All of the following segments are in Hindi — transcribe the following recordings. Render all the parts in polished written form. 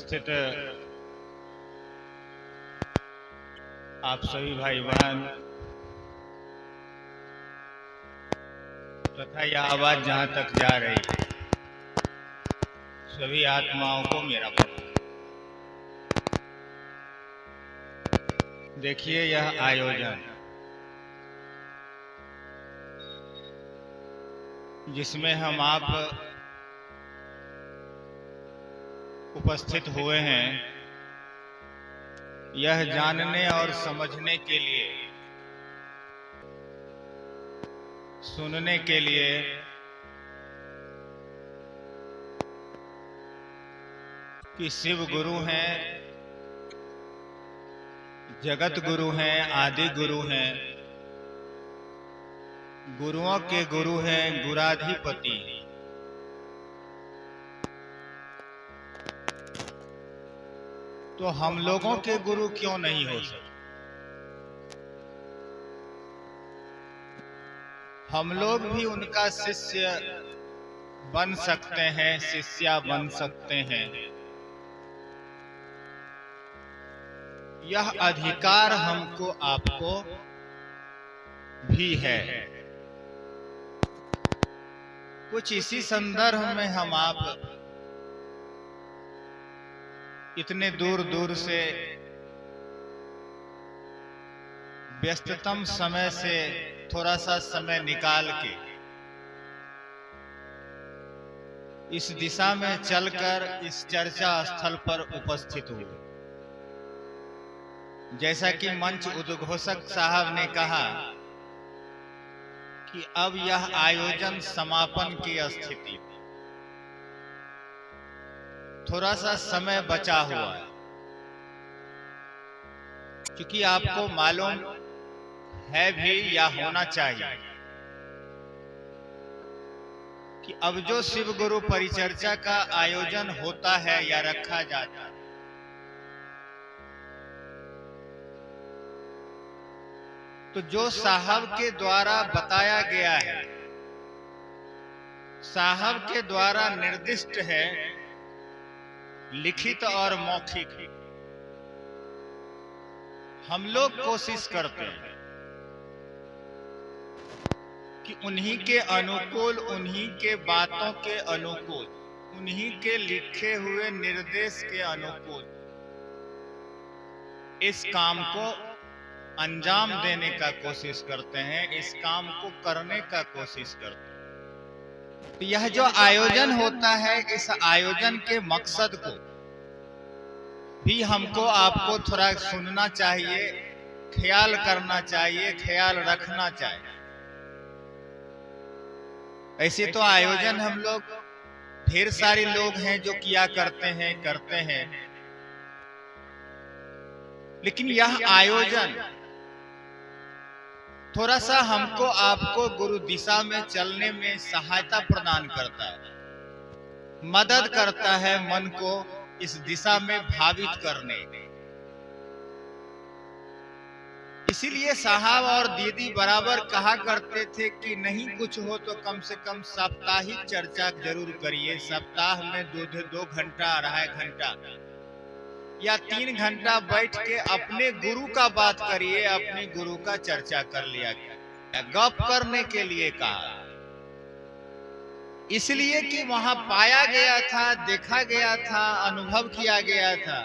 उपस्थित आप सभी भाई बहन तथा यह आवाज जहां तक जा रही है, सभी आत्माओं को मेरा प्रणाम। देखिए, यह आयोजन जिसमें हम आप उपस्थित हुए हैं, यह जानने और समझने के लिए, सुनने के लिए कि शिव गुरु हैं, जगत गुरु हैं, आदि गुरु हैं, गुरुओं के गुरु हैं, गुराधिपति। तो हम लोगों के गुरु क्यों नहीं हो सकते? हम लोग भी उनका शिष्य बन सकते हैं, शिष्या बन सकते हैं। यह अधिकार हमको आपको भी है। कुछ इसी संदर्भ में हम आप इतने दूर दूर से व्यस्ततम समय से थोड़ा सा समय निकाल के इस दिशा में चलकर इस चर्चा स्थल पर उपस्थित हुए। जैसा कि मंच उद्घोषक साहब ने कहा कि अब यह आयोजन समापन की स्थिति, थोड़ा सा समय बचा हुआ है, क्योंकि आपको मालूम है भी या होना चाहिए कि अब जो शिव गुरु परिचर्चा का आयोजन होता है या रखा जाता है, तो जो साहब के द्वारा बताया गया है, साहब के द्वारा निर्दिष्ट है, लिखित और मौखिक, हम लोग कोशिश करते हैं कि उन्हीं के अनुकूल, उन्हीं के बातों के अनुकूल, उन्हीं के लिखे हुए निर्देश के अनुकूल इस काम को अंजाम देने का कोशिश करते हैं, इस काम को करने का कोशिश करते हैं। तो यह जो आयोजन होता है, इस आयोजन के मकसद को भी हमको आपको थोड़ा सुनना चाहिए, ख्याल करना चाहिए, ख्याल रखना चाहिए। ऐसे तो आयोजन हम लोग ढेर सारे लोग हैं जो किया करते हैं, लेकिन यह आयोजन थोड़ा सा हमको आपको गुरु दिशा में चलने में सहायता प्रदान करता है, मदद करता है मन को इस दिशा में भावित करने। इसीलिए साहब और दीदी बराबर कहा करते थे कि नहीं कुछ हो तो कम से कम साप्ताहिक चर्चा जरूर करिए। सप्ताह में 2 घंटा, 2.5 घंटा या 3 घंटा बैठ के अपने गुरु का बात करिए, अपने गुरु का चर्चा कर लिया गया। गप करने के लिए कहा, इसलिए कि वहां पाया गया था, देखा गया था, अनुभव किया गया था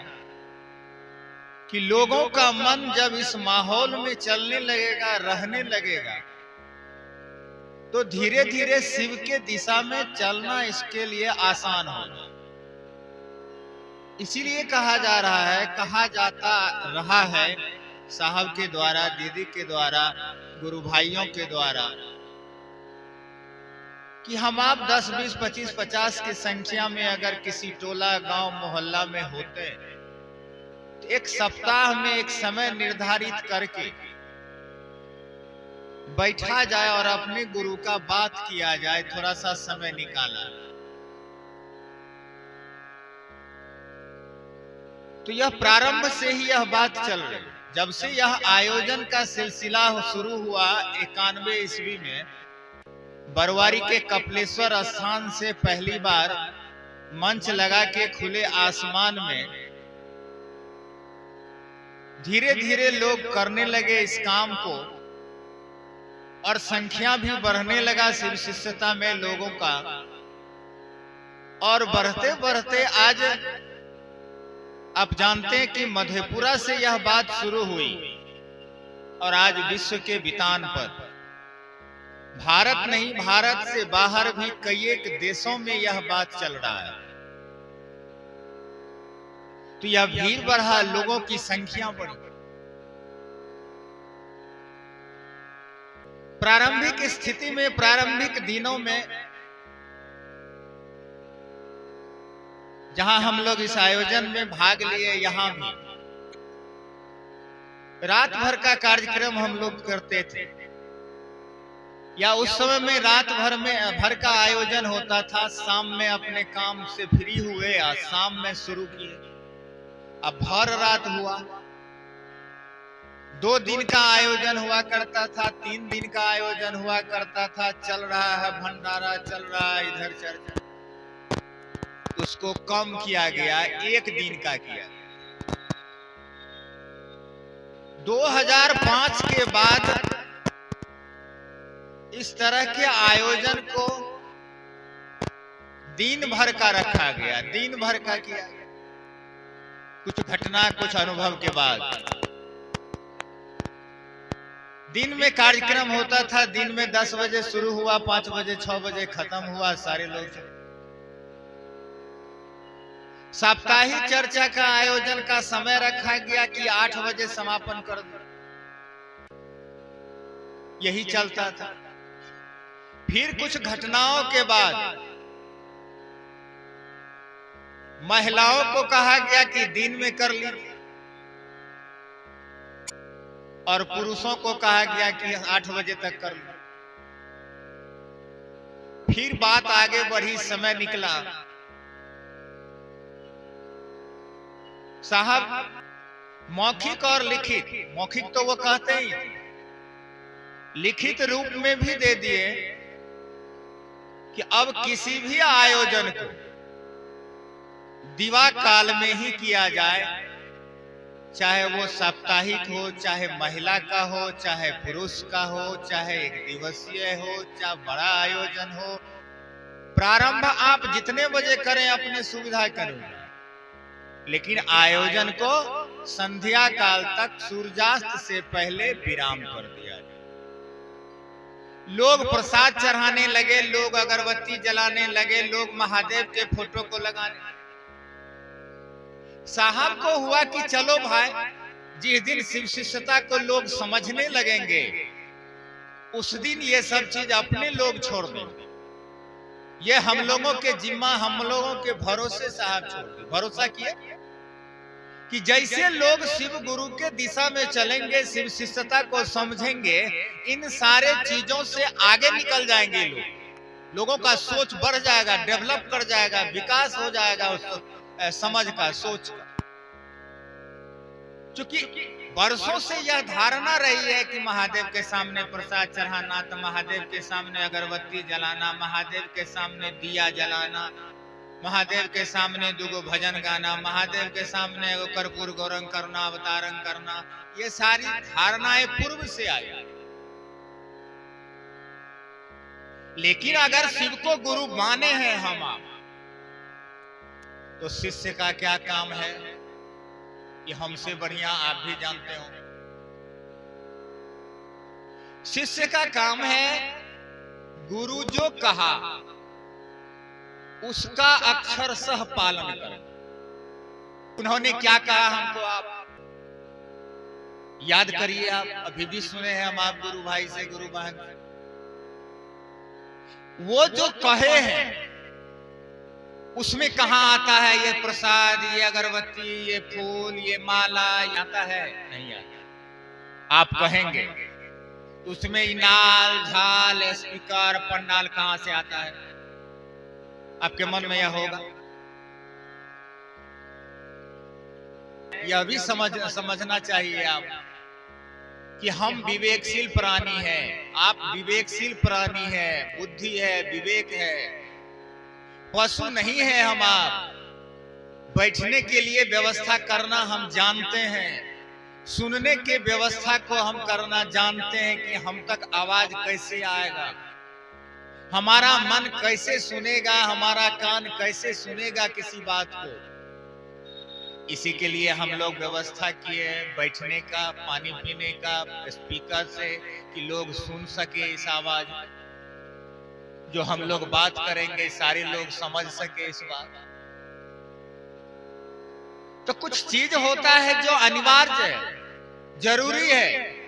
कि लोगों का मन जब इस माहौल में चलने लगेगा, रहने लगेगा, तो धीरे धीरे शिव के दिशा में चलना इसके लिए आसान होगा। इसीलिए कहा जा रहा है, कहा जाता रहा है साहब के द्वारा, दीदी के द्वारा, गुरु भाइयों के द्वारा कि हम आप 10, 20, 25, 50 की संख्या में अगर किसी टोला, गांव, मोहल्ला में होते तो एक सप्ताह में एक समय निर्धारित करके बैठा जाए और अपने गुरु का बात किया जाए, थोड़ा सा समय निकाला। तो यह प्रारंभ से ही यह बात चल रही है। जब से यह आयोजन का सिलसिला शुरू हुआ 91 ईस्वी में बरवारी के कपिलेश्वर स्थान से पहली बार मंच लगा के खुले आसमान में धीरे धीरे लोग करने लगे इस काम को, और संख्या भी बढ़ने लगा शिव शिष्यता में लोगों का। और बढ़ते बढ़ते आज आप जानते हैं कि मधेपुरा से यह बात शुरू हुई और आज विश्व के वितान पर, भारत नहीं भारत से बाहर भी कई एक देशों में यह बात चल रहा है। तो यह भीड़ बढ़ा, लोगों की संख्या बढ़ी। प्रारंभिक स्थिति में, प्रारंभिक दिनों में जहां हम लोग इस आयोजन में भाग लिए, यहां भी रात भर का कार्यक्रम हम लोग करते थे, या उस समय में रात भर का आयोजन होता था। शाम में अपने काम से फ्री हुए और शाम में शुरू किए, अब भर रात हुआ। 2 दिन का आयोजन हुआ करता था, 3 दिन का आयोजन हुआ करता था। चल रहा है भंडारा, चल रहा है इधर चर्चा, उसको कम किया गया, 1 दिन का किया। 2005 के बाद इस तरह के आयोजन को दिन भर का रखा गया, दिन भर का किया। कुछ घटना, कुछ अनुभव के बाद दिन में कार्यक्रम होता था। दिन में 10 बजे शुरू हुआ, 5 बजे 6 बजे खत्म हुआ, सारे लोग। साप्ताहिक चर्चा का आयोजन का समय रखा गया कि 8 बजे समापन कर दो, यही चलता था। फिर कुछ घटनाओं के बाद महिलाओं को कहा गया कि दिन में कर लीजिए, और पुरुषों को कहा गया कि 8 बजे तक कर लो। फिर बात आगे बढ़ी, समय निकला। साहब मौखिक और लिखित, मौखिक तो वो कहते ही, लिखित रूप में भी दे दिए कि अब किसी भी आयोजन को दिवा काल में ही किया जाए, चाहे वो साप्ताहिक हो, चाहे महिला का हो, चाहे पुरुष का हो, चाहे 1 दिवसीय हो, चाहे बड़ा आयोजन हो। प्रारंभ आप जितने बजे करें अपने सुविधा के अनुसार, लेकिन आयोजन को संध्या काल तक सूर्यास्त से पहले विराम कर दिया जाए। लोग प्रसाद चढ़ाने लगे, लोग अगरबत्ती जलाने लगे, लोग महादेव के फोटो को लगाने। साहब को हुआ कि चलो भाई, जिस दिन शिव शिष्यता को लोग समझने लगेंगे, उस दिन ये सब चीज अपने लोग छोड़ देंगे। ये हम लोगों के जिम्मा, हम लोगों के भरोसे साहब छोड़ दे। भरोसा किया कि जैसे लोग शिव गुरु के दिशा में चलेंगे, शिव शिष्यता को समझेंगे, इन सारे चीजों से आगे निकल जाएंगे लोग। लोगों का सोच बढ़ जाएगा, डेवलप कर जाएगा, विकास हो जाएगा उस समझ का, सोच का। क्योंकि वर्षों से यह धारणा रही है कि महादेव के सामने प्रसाद चढ़ाना, तो महादेव के सामने अगरबत्ती जलाना, महादेव के सामने दिया जलाना, महादेव के सामने 2 भजन गाना, महादेव के सामने कर्पूर गौरंग करना, अवतारंग करना, ये सारी धारणाएं पूर्व से आई। लेकिन अगर शिव को गुरु माने हैं हम आप, तो शिष्य का क्या काम है कि हमसे बढ़िया आप भी जानते हो। शिष्य का काम है गुरु जो कहा उसका अक्षरशः पालन करें। उन्होंने क्या कहा हमको आप याद करिए। आप अभी भी सुने हैं हम आप गुरु भाई से, गुरु बहन से। वो जो कहे हैं उसमें कहां आता है ये प्रसाद, ये अगरबत्ती, ये फूल, ये माला आता है? नहीं आता। आप कहेंगे तो उसमें इनाल, झाल, स्पीकर, पंडाल कहां से आता है? आपके मन में यह होगा। यह भी समझना चाहिए आप कि हम विवेकशील प्राणी हैं, आप विवेकशील प्राणी हैं, बुद्धि है, विवेक है। पशु नहीं है हम आप। बैठने के लिए व्यवस्था करना हम जानते हैं, सुनने के व्यवस्था को हम करना जानते हैं कि हम तक आवाज कैसे आएगा, हमारा मन कैसे सुनेगा, हमारा कान कैसे सुनेगा किसी बात को। इसी के लिए हम लोग व्यवस्था किए बैठने का, पानी पीने का, स्पीकर से, कि लोग सुन सके इस आवाज, जो हम लोग बात करेंगे सारे लोग समझ सके इस बात। तो कुछ चीज होता है जो अनिवार्य है, जरूरी है,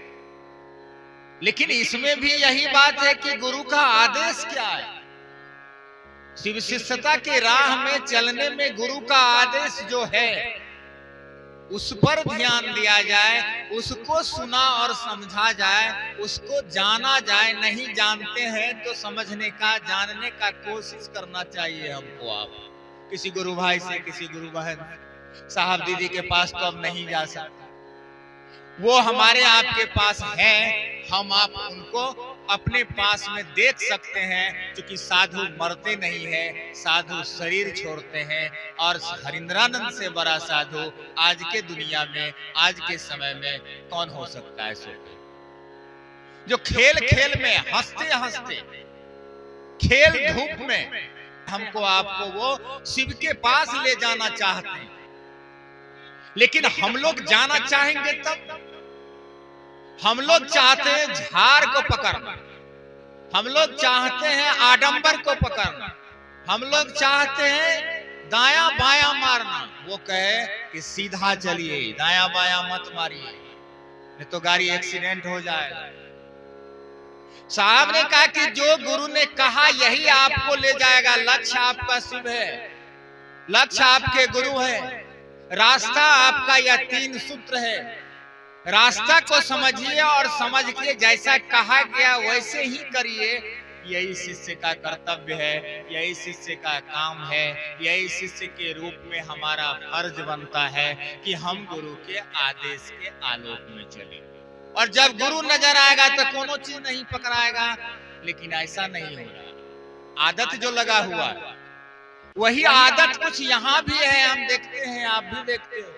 लेकिन इसमें भी यही बात है कि गुरु का आदेश क्या है। शिव शिष्यता की राह में चलने में गुरु का आदेश जो है उस पर ध्यान दिया जाए, उसको सुना और समझा जाए, उसको जाना जाए। नहीं जानते हैं तो समझने का, जानने का कोशिश करना चाहिए हमको। आप किसी गुरु भाई से, किसी गुरु बहन, साहब दीदी के पास तो अब नहीं जा सकते, वो हमारे आपके पास है, हम आप उनको अपने पास में देख सकते हैं, क्योंकि साधु मरते नहीं है, साधु शरीर छोड़ते हैं। और हरिंद्रानंद से बड़ा साधु आज के दुनिया में, आज के समय में कौन हो सकता है? सो जो खेल खेल में, हंसते हंसते, खेल धूप में हमको आपको वो शिव के पास ले जाना चाहते हैं, लेकिन हम लोग जाना चाहेंगे तब। हम लोग चाहते हैं झाड़ को पकड़ना, हम लोग चाहते हैं आडंबर को पकड़ना, हम लोग चाहते हैं दाया बाया मारना। वो कहे कि सीधा चलिए, दाया बाया मत मारिए, नहीं तो गाड़ी एक्सीडेंट हो जाएगा। साहब ने कहा कि जो गुरु ने कहा यही आपको ले जाएगा। लक्ष्य आपका शिव है, लक्ष्य आपके गुरु है, रास्ता आपका यह 3 सूत्र है। रास्ता को समझिए और समझ के जैसा कहा गया वैसे ही करिए। यही शिष्य का कर्तव्य है, यही शिष्य का काम है, यही शिष्य के रूप में हमारा फर्ज बनता है कि हम गुरु के आदेश के आलोक में चलें। और जब गुरु नजर आएगा तो कोनो चीज नहीं पकड़ाएगा, लेकिन ऐसा नहीं हो रहा। आदत जो लगा हुआ है वही आदत कुछ यहाँ भी है, हम देखते हैं, आप भी देखते हो।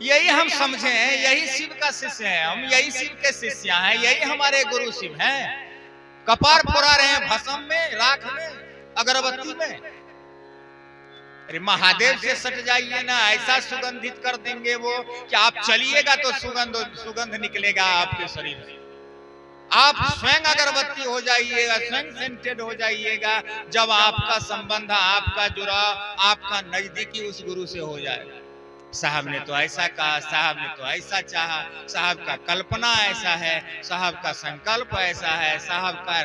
यही हम समझे हैं, यही शिव का शिष्य है, हम यही शिव के शिष्य हैं, यही हमारे गुरु शिव हैं। कपार फोड़ा रहे हैं भस्म में, राख में, अगरबत्ती में। अरे महादेव से सट जाइए ना, ऐसा सुगंधित कर देंगे वो कि आप चलिएगा तो सुगंध निकलेगा आपके शरीर से। आप स्वयं अगरबत्ती हो जाइएगा, स्वयं सेंटेड हो जाइएगा, जब आपका संबंध, आपका जुड़ाव, आपका नजदीकी उस गुरु से हो जाएगा। साहब ने तो ऐसा कहा, साहब ने तो ऐसा चाहा, साहब का कल्पना ऐसा है, साहब का संकल्प ऐसा है, साहब का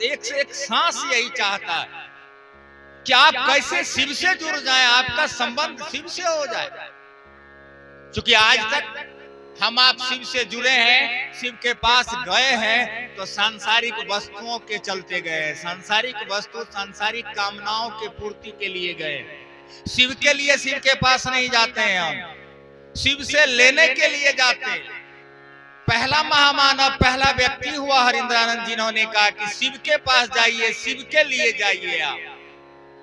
एक से एक सांस यही चाहता है कि आप कैसे शिव से जुड़ जाएं, आपका संबंध शिव से हो जाए। क्योंकि आज तक हम आप शिव से जुड़े हैं, शिव के पास गए हैं तो सांसारिक वस्तुओं के चलते गए, सांसारिक वस्तु, सांसारिक कामनाओं के पूर्ति के लिए गए। शिव के लिए शिव के पास नहीं जाते हैं, हम शिव से लेने के लिए जाते हैं। पहला महामानव, पहला व्यक्ति हुआ हरिंद्रानंद, जिन्होंने कहा कि शिव के पास जाइए, शिव के लिए जाइए। आप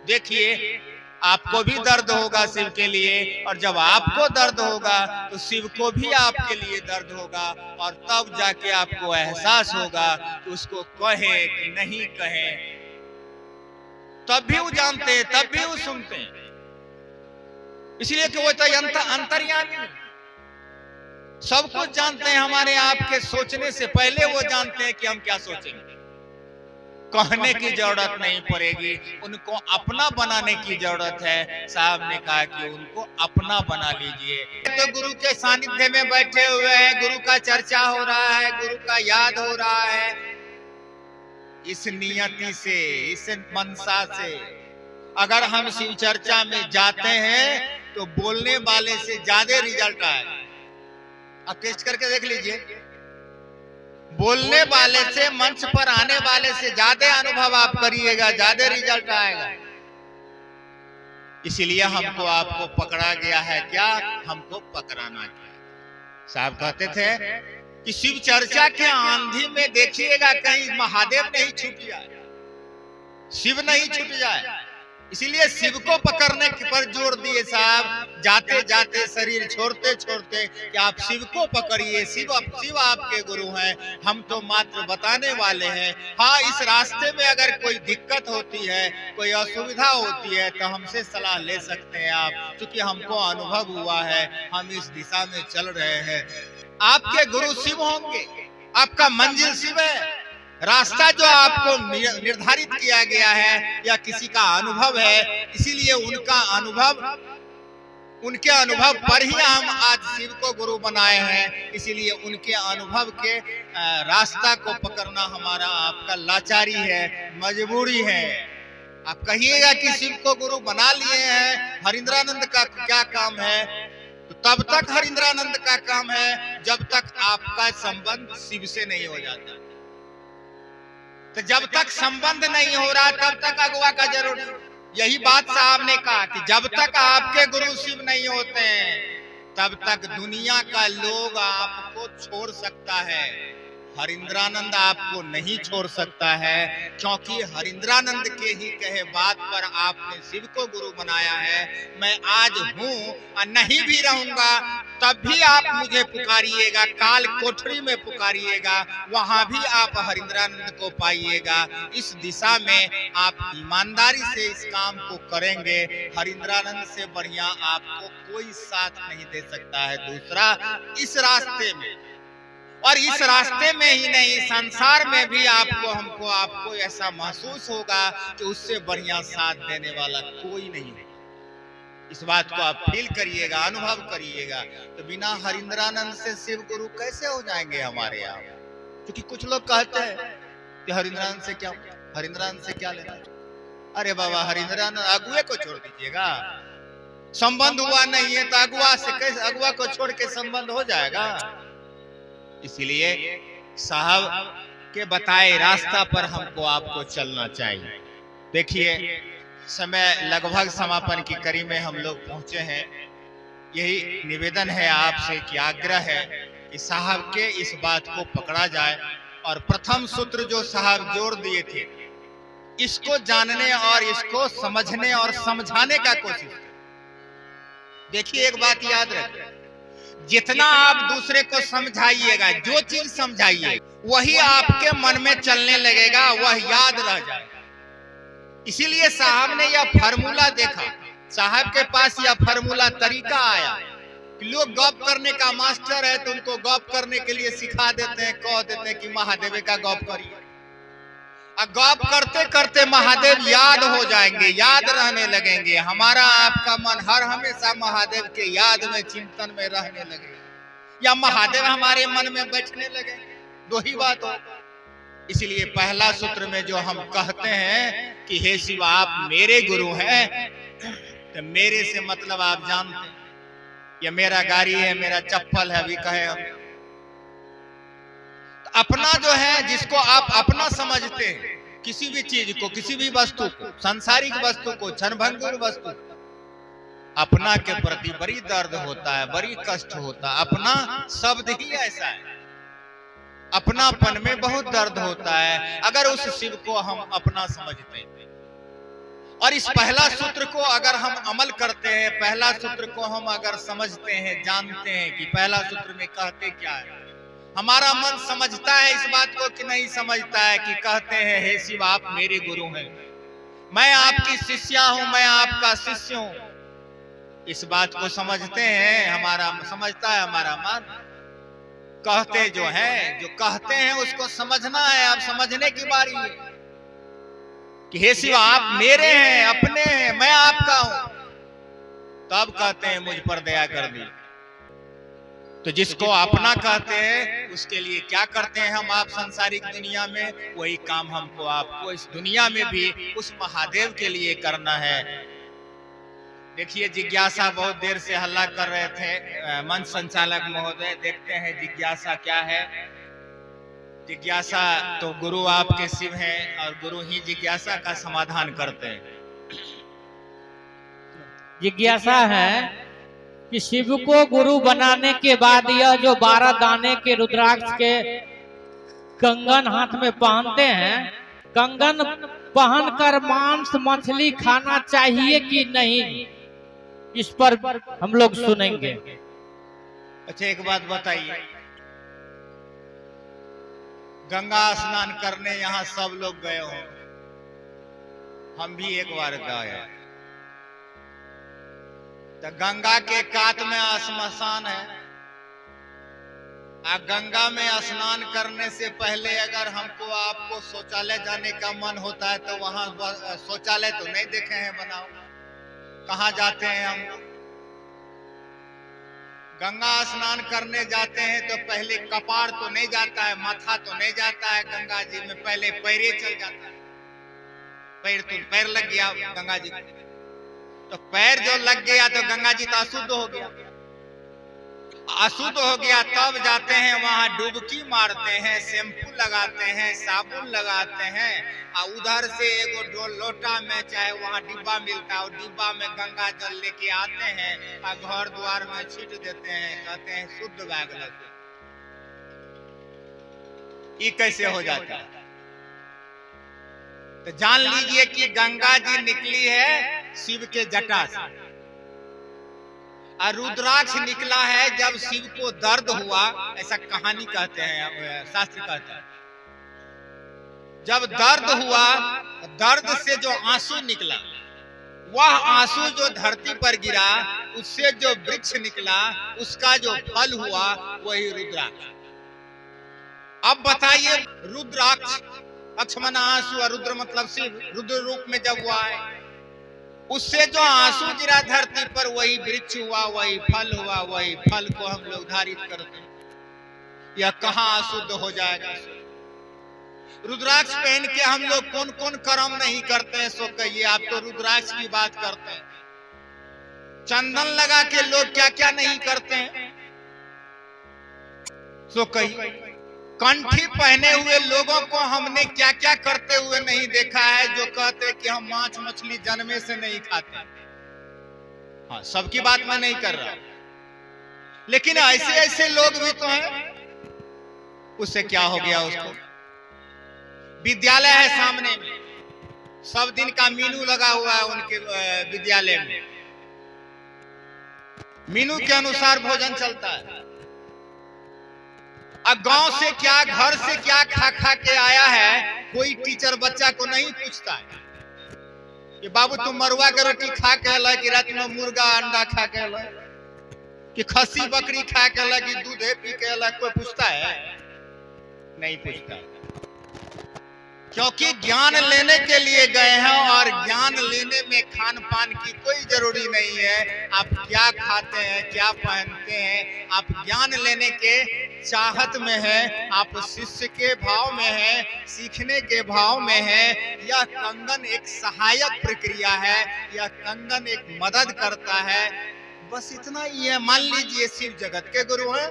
देखिए, आपको भी दर्द होगा शिव के लिए, और जब आपको दर्द होगा तो शिव को भी आपके लिए दर्द होगा, और तब जाके आपको एहसास होगा कि उसको कहे कि नहीं कहे। तब भी वो जानते हैं, तब भी वो सुनते हैं, इसलिए कि वो तो अंतर्यामी, सब कुछ जानते हैं। हमारे आपके सोचने से पहले वो जानते हैं कि हम क्या सोचेंगे। कहने की जरूरत नहीं पड़ेगी, उनको अपना बनाने की जरूरत है। साहब ने कहा कि उनको अपना बना लीजिए। तो गुरु के सानिध्य में बैठे हुए हैं, गुरु का चर्चा हो रहा है, गुरु का याद हो रहा है। इस नियति से, इस मनसा से अगर हम शिव चर्चा में जाते हैं तो बोलने वाले से ज्यादा रिजल्ट आएगा। आप टेस्ट करके देख लीजिए, बोलने वाले से, मंच पर आने वाले से ज्यादा अनुभव आप करिएगा, ज्यादा रिजल्ट आएगा। इसीलिए हमको आपको पकड़ा गया है। क्या हमको पकड़ाना गया? साहब कहते थे कि शिव चर्चा के आंधी में देखिएगा कहीं महादेव नहीं छूट जाए। शिव नहीं छूट जाए। इसीलिए शिव को पकड़ने पर जोर दिए साहब, जाते जाते शरीर छोड़ते छोड़ते कि आप शिव को पकड़िए, शिव आपके गुरु हैं, हम तो मात्र बताने वाले हैं। हाँ, इस रास्ते में अगर कोई दिक्कत होती है, कोई असुविधा होती है तो हमसे सलाह ले सकते हैं आप, क्योंकि हमको अनुभव हुआ है, हम इस दिशा में चल रहे हैं। आपके गुरु शिव होंगे, आपका मंजिल शिव है। रास्ता जो आपको निर्धारित किया गया है या किसी का अनुभव है, इसीलिए उनके अनुभव पर ही हम आज शिव को गुरु बनाए हैं। इसीलिए उनके अनुभव के रास्ता को पकड़ना हमारा आपका लाचारी है, मजबूरी है। आप कहिएगा कि शिव को गुरु बना लिए हैं, हरिंद्रानंद का क्या काम है? तो तब तक हरिंद्रानंद का काम है जब तक आपका संबंध शिव से नहीं हो जाता। तो जब तक संबंध नहीं हो रहा तब तक अगुआ का जरूर। यही बात साहब ने कहा कि जब तक आपके गुरु शिव नहीं होते हैं तब तक दुनिया का लोग आपको छोड़ सकता है, हरिंद्रानंद आपको नहीं छोड़ सकता है। क्योंकि हरिंद्रानंद के ही कहे बात पर आपने शिव को गुरु बनाया है। मैं आज हूँ और नहीं भी रहूंगा तब भी आप मुझे पुकारिएगा, काल कोठरी में पुकारिएगा, वहां भी आप हरिंद्रानंद को पाइएगा। इस दिशा में आप ईमानदारी से इस काम को करेंगे, हरिंद्रानंद से बढ़िया आपको कोई साथ नहीं दे सकता है दूसरा इस रास्ते में। और इस रास्ते में ही नहीं, संसार में भी आपको ऐसा महसूस होगा कि उससे बढ़िया साथ देने वाला कोई नहीं है। इस बात को आप फील करिएगा, अनुभव करिएगा। तो बिना हरिंद्रानंद से शिव गुरु कैसे हो जाएंगे हमारे यहाँ? क्योंकि कुछ लोग कहते हैं कि हरिंद्रानंद से क्या लेना। अरे बाबा, हरिंद्रानंद अगुए को छोड़ दीजिएगा, संबंध हुआ नहीं है तो अगुआ को छोड़ के संबंध हो जाएगा? इसलिए साहब के बताए रास्ता पर हमको आपको चलना चाहिए। देखिए, समय लगभग समापन की कड़ी में हम लोग पहुंचे हैं। यही निवेदन है आपसे कि आग्रह है कि साहब के इस बात को पकड़ा जाए और प्रथम सूत्र जो साहब जोड़ दिए थे, इसको जानने और इसको समझने और समझाने का कोशिश। देखिए, एक बात याद रखें, जितना आप दूसरे को समझाइएगा, जो चीज समझाइए वही आपके मन में चलने लगेगा, वह याद रह जाएगा। इसीलिए साहब ने यह फार्मूला देखा, साहब के पास यह फार्मूला तरीका आया कि लोग गप करने का मास्टर है तो उनको गप करने के लिए सिखा देते हैं, कह देते हैं कि महादेव का गप करिए। गप करते करते महादेव याद हो जाएंगे, याद रहने लगेंगे। हमारा आपका मन हर हमेशा महादेव के याद में, चिंतन में रहने लगे, या महादेव हमारे मन में बैठने लगे, दो ही बात हो। इसलिए पहला सूत्र में जो हम कहते हैं कि हे शिव आप मेरे गुरु हैं, तो मेरे से मतलब आप जानते हैं, ये मेरा गाड़ी है, मेरा चप्पल है, अभी कहे हम। अपना जो है, जिसको आप अपना समझते हैं, किसी भी चीज को, किसी भी वस्तु को, सांसारिक वस्तु को, क्षणभंगुर वस्तु, अपना के प्रति बड़ी दर्द होता है, बड़ी कष्ट होता है। अपना शब्द ही ऐसा है, अपनापन में बहुत दर्द होता है अगर उस शिव को हम अपना समझते हैं। और इस पहला सूत्र को अगर हम अमल करते हैं, पहला सूत्र को हम अगर समझते हैं, जानते हैं कि पहला सूत्र में कहते क्या है, हमारा मन समझता है इस बात को कि नहीं समझता है कि कहते हैं हे शिव आप मेरे गुरु हैं, मैं आपकी शिष्या हूं, मैं आपका शिष्य हूं। इस बात को समझते हैं, हमारा समझता है हमारा मन। कहते जो है, जो कहते हैं उसको समझना है। अब समझने की बारी है कि हे शिव आप मेरे हैं, अपने हैं, मैं आपका हूं। तब कहते हैं मुझ पर दया कर दी। तो जिसको अपना कहते हैं उसके लिए क्या करते हैं हम आप सांसारिक दुनिया में, वही काम हमको आपको इस दुनिया में भी उस महादेव के लिए करना है। देखिए, जिज्ञासा बहुत देर से हल्ला कर रहे थे मंच संचालक महोदय, देखते हैं जिज्ञासा क्या है। जिज्ञासा तो गुरु आपके शिव हैं और गुरु ही जिज्ञासा का समाधान करते हैं। जिज्ञासा है कि शिव को गुरु बनाने के बाद यह जो 12 दाने के रुद्राक्ष के कंगन हाथ में पहनते हैं, कंगन पहनकर मांस मछली खाना चाहिए कि नहीं, इस पर हम लोग सुनेंगे। अच्छा एक बात बताइए, गंगा स्नान करने यहाँ सब लोग गए हो, हम भी एक बार गए। तो गंगा के कात में श्मशान है, गंगा में स्नान करने से पहले अगर हमको आपको शौचालय जाने का मन होता है तो वहां शौचालय तो नहीं देखे हैं बनाओ, कहाँ जाते हैं हम? गंगा स्नान करने जाते हैं तो पहले कपार तो नहीं जाता है, माथा तो नहीं जाता है गंगा जी में, पहले पैरे चल जाता है। पैर लग गया गंगा जी, तो पैर जो लग गया तो गंगा जी तो अशुद्ध हो गया। अशुद्ध हो गया तब जाते हैं वहां डुबकी मारते हैं, शैम्पू लगाते हैं, साबुन लगाते हैं, और उधर से एगो लोटा में चाहे वहां डिब्बा मिलता है, और डिब्बा में गंगा जल लेके आते हैं और घर द्वार में छीट देते हैं, कहते हैं शुद्ध बैग। ये कैसे हो जाता है? तो जान लीजिए कि गंगा जी निकली है शिव के जटा से, और रुद्राक्ष निकला है जब शिव को दर्द हुआ, ऐसा कहानी कहते हैं, शास्त्र कहते हैं। जब दर्द हुआ, दर्द से जो आंसू निकला, वह आंसू जो धरती पर गिरा, उससे जो वृक्ष निकला, उसका जो फल हुआ वही रुद्राक्ष। अब बताइए, रुद्राक्ष अक्षमना आंसू और रुद्र मतलब शिव, रुद्र रूप में जब हुआ है, उससे जो आंसू गिरा धरती पर वही वृक्ष हुआ, वही फल हुआ, वही फल को हम लोग धारित करते हैं। यह कहां अशुद्ध हो जाएगा? रुद्राक्ष पहन के हम लोग कौन कौन कर्म नहीं करते हैं, सो कहिए। आप तो रुद्राक्ष की बात करते हैं, चंदन लगा के लोग क्या क्या नहीं करते हैं, सो कहिए। कंठी पहने हुए लोगों को हमने क्या क्या करते हुए नहीं देखा है, जो कहते कि हम मांस मछली जन्मे से नहीं खाते। हाँ, सबकी बात मैं नहीं कर रहा, लेकिन ऐसे ऐसे लोग भी तो हैं। उससे क्या हो गया? उसको विद्यालय है सामने में, सब दिन का मीनू लगा हुआ है उनके विद्यालय में, मीनू के अनुसार भोजन चलता है। अब गांव से क्या, घर से क्या खा खा के आया है, कोई टीचर बच्चा को नहीं पूछता है कि बाबू तुम मरुआ के रोटी खा के आला, कि रात में मुर्गा अंडा खा के आला, कि खस्सी बकरी खा के आला, कि दूध पी के आला? कोई पूछता है? नहीं पूछता, क्योंकि ज्ञान लेने के लिए गए हैं, और ज्ञान लेने में खान पान की कोई जरूरी नहीं है। आप क्या खाते हैं, क्या पहनते हैं, आप ज्ञान लेने के चाहत में है, आप शिष्य के भाव में है, सीखने के भाव में है। यह कंगन एक सहायक प्रक्रिया है, यह कंगन एक मदद करता है, बस इतना ही है। मान लीजिए शिव जगत के गुरु हैं,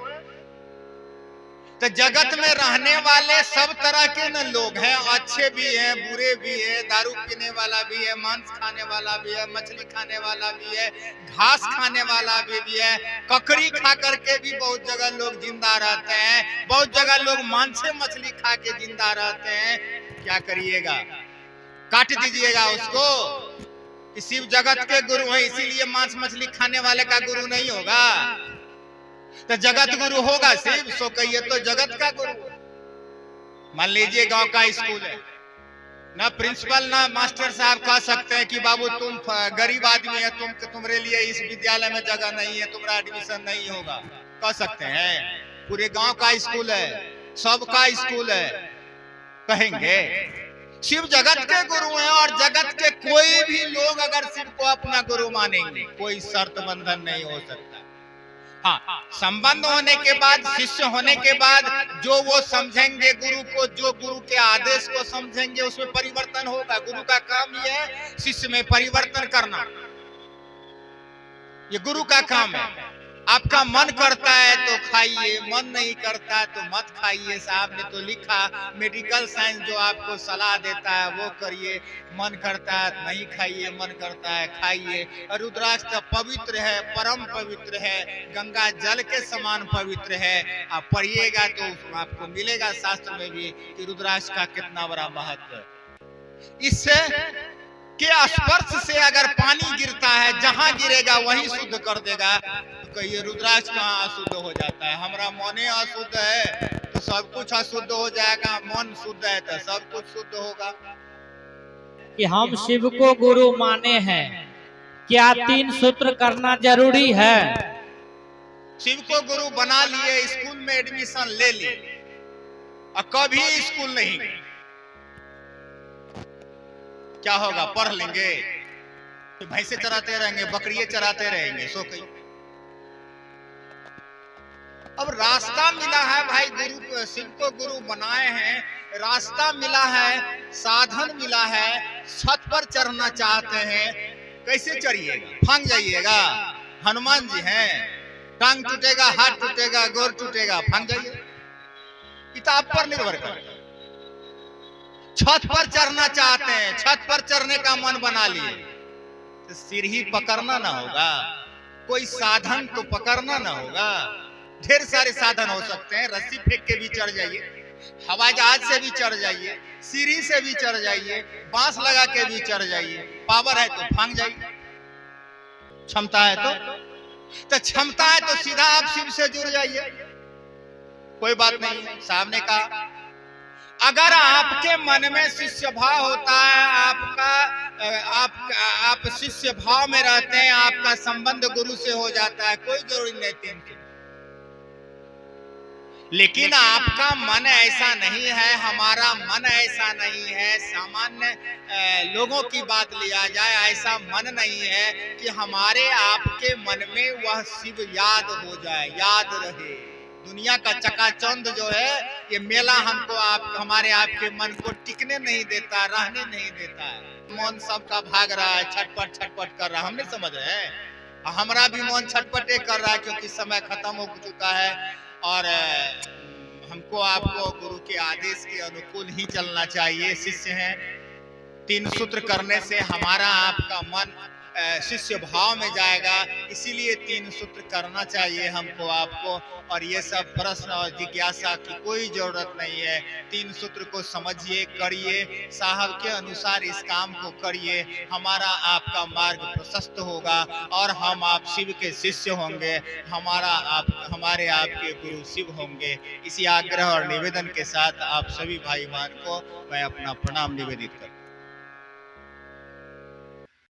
तो जगत में रहने वाले सब तरह के न लोग हैं, अच्छे भी हैं, बुरे भी हैं, दारू पीने वाला भी है, मांस खाने वाला भी है, मछली खाने वाला भी है, घास खाने वाला भी है, ककड़ी खा करके भी बहुत जगह लोग जिंदा रहते हैं, बहुत जगह लोग मांस मछली खा के जिंदा रहते हैं। क्या करिएगा? काट दीजिएगा उसको कि शिव जगत के गुरु हैं, इसीलिए मांस मछली खाने वाले का गुरु नहीं होगा। तो जगत गुरु होगा शिव, सो कहिए तो जगत का गुरु। मान लीजिए गांव का स्कूल है, ना प्रिंसिपल ना मास्टर साहब कह सकते हैं कि बाबू तुम गरीब आदमी है, तुम्हारे लिए इस विद्यालय में जगह नहीं है, तुम्हारा एडमिशन नहीं होगा, कह सकते हैं? पूरे गांव का स्कूल है, सबका स्कूल है, कहेंगे? शिव जगत के गुरु हैं, और जगत के कोई भी लोग अगर शिव को अपना गुरु मानेंगे, कोई शर्त बंधन नहीं हो सकता। हाँ, संबंध होने के बाद, शिष्य होने के बाद जो वो समझेंगे गुरु को, जो गुरु के आदेश को समझेंगे, उसमें परिवर्तन होगा। गुरु का काम ये है शिष्य में परिवर्तन करना, ये गुरु का काम है। आपका मन करता है तो खाइए, मन नहीं करता है तो मत खाइए। साहब ने तो लिखा, मेडिकल साइंस जो आपको सलाह देता है वो करिए, मन करता है नहीं खाइए, मन करता है खाइए। और रुद्राक्ष तो पवित्र है, परम पवित्र है, गंगा जल के समान पवित्र है। आप पढ़िएगा तो आपको मिलेगा शास्त्र में भी कि रुद्राक्ष का कितना बड़ा महत्व है। इससे के स्पर्श से अगर पानी गिरता है, जहां गिरेगा वहीं शुद्ध कर देगा। तो कहिए रुद्राक्ष कहाँ अशुद्ध हो जाता है? हमारा मन अशुद्ध है तो सब कुछ अशुद्ध हो जाएगा, मन शुद्ध है तो सब कुछ शुद्ध होगा। कि हम शिव को गुरु माने हैं, क्या 3 सूत्र करना जरूरी है? शिव को गुरु बना लिए, स्कूल में एडमिशन ले लिए और कभी स्कूल नहीं गए, क्या होगा? पढ़ लेंगे तो भैंसे चराते रहेंगे, बकरियां चराते रहेंगे, सो कहीं। अब रास्ता मिला है भाई, गुरु शिव को गुरु बनाए हैं, रास्ता मिला है, साधन मिला है, छत पर चढ़ना चाहते हैं, कैसे चढ़िएगा? भाग जाइएगा? हनुमान जी हैं, टांग टूटेगा, हाथ टूटेगा, गोर टूटेगा, भाग जाइए। किताब पर निर्भर करेगा। छत पर चढ़ना चाहते हैं, छत पर चढ़ने का मन बना लिए तो सिर ही पकड़ना ना होगा, कोई साधन तो पकड़ना ना होगा। ढेर सारे साधन हो सकते हैं, रस्सी फेंक के भी चढ़ जाइए, हवाई जहाज से भी चढ़ जाइए, सीढ़ी से भी चढ़ जाइए, बांस लगा के भी चढ़ जाइए, पावर है तो भाग जाइए। क्षमता है तो क्षमता है तो सीधा आप शिव से जुड़ जाइए, कोई बात नहीं है। साहब ने कहा अगर आपके मन में शिष्य भाव होता है, आप शिष्य भाव में रहते हैं, आपका संबंध गुरु से हो जाता है, कोई जरूरी नहीं 3 सूत्र। लेकिन आपका मन ऐसा नहीं है, हमारा मन ऐसा नहीं है, सामान्य लोगों की बात लिया जाए, ऐसा मन नहीं है कि हमारे आपके मन में वह शिव याद हो जाए, याद रहे। दुनिया का चकाचौंध जो है, ये मेला हमको हमारे आपके मन को टिकने नहीं देता, रहने नहीं देता है। मन सबका भाग रहा है, छटपट छटपट कर रहा है, हम नहीं समझ रहे हैं। हमारा भी मन छटपटे कर रहा है क्योंकि समय खत्म हो चुका है और हमको आपको गुरु के आदेश के अनुकूल ही चलना चाहिए। शिष्य हैं, 3 सूत्र करने से हमारा आपका मन शिष्य भाव में जाएगा, इसीलिए 3 सूत्र करना चाहिए हमको आपको। और ये सब प्रश्न और जिज्ञासा की कोई जरूरत नहीं है। 3 सूत्र को समझिए, करिए, साहब के अनुसार इस काम को करिए, हमारा आपका मार्ग प्रशस्त होगा और हम आप शिव के शिष्य होंगे, हमारे आपके गुरु शिव होंगे। इसी आग्रह और निवेदन के साथ आप सभी भाई बहन को मैं अपना प्रणाम निवेदित करता हूं।